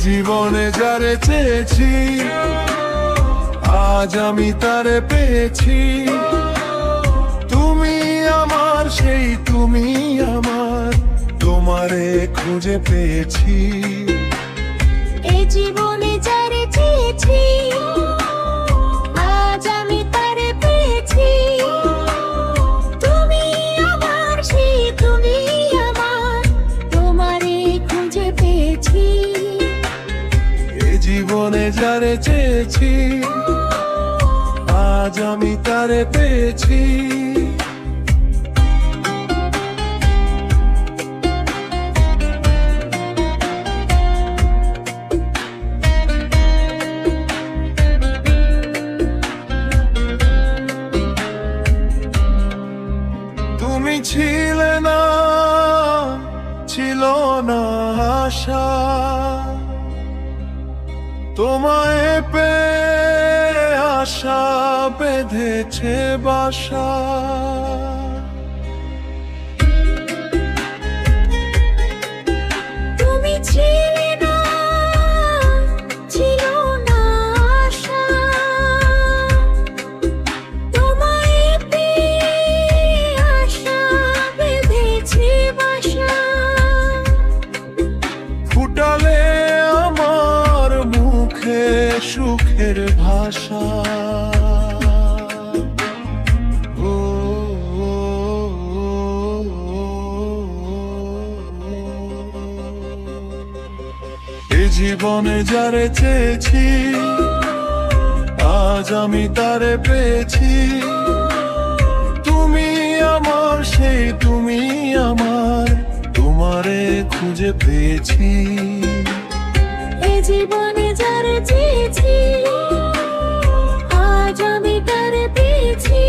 জীবনে যারে চেয়েছি আজ আমি তারে পেয়েছি। তুমি আমার সেই তুমি আমার, তোমারে খুঁজে পেয়েছি। এই জীবনে যারে চেয়েছি আজ আমি তারে পেয়েছি। তুমি আমার সেই তুমি আমার, তোমারে খুঁজে পেয়েছি। জীবনে যারে চেয়েছি আজ আমি তারে পেয়েছি। তুমি ছিলে না, ছিল না আশা, তোমায় পেয়ে আশা বেঁধেছে বাসা। তুমি ছিলে না, ছিল না আশা, তোমায় পেয়ে আশা বেঁধেছে বাসা। ফুটালে আমার মুখে সুখের ভাষা। এই জীবনে যারে চেয়েছি আজ আমি তারে পেয়েছি। তুমি আমার সেই তুমি আমার, তোমারে খুঁজে পেয়েছি। এই জীবনে যারে চেয়েছি আজ আমি তারে পেয়েছি।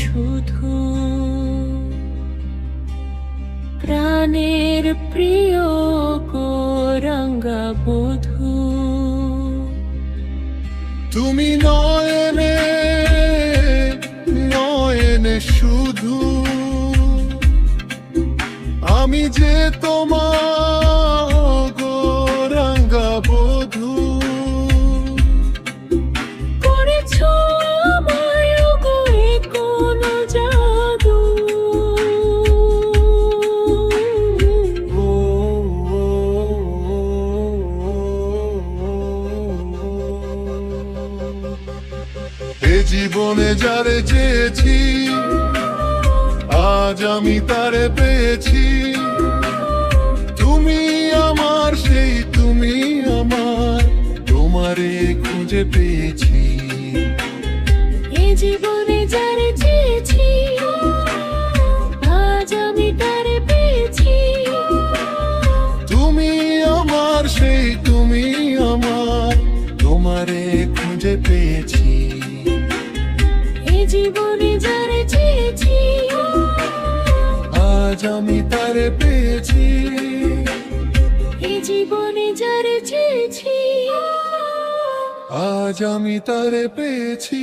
শুধু প্রাণের প্রিয় গৌরাঙ্গা বধূ, তুমি নয়নে নয়নে শুধু, আমি যে তোমার গৌরাঙ্গা বধূ। জীবনে যারে চেয়েছি আজ আমি তারে পেয়েছি। তুমি আমার সেই তুমি আমার, তোমারে খুঁজে পেয়েছি। এই জীবনে যারে চেয়েছি আজ আমি তারে পেয়েছি। তুমি আমার সেই তুমি আমার, তোমারে খুঁজে পেয়েছি। জীবনে যারে চেয়েছি আজ আমি তারে পেয়েছি। এই জীবনে যারে চেয়েছি আজ আমি তারে পেয়েছি।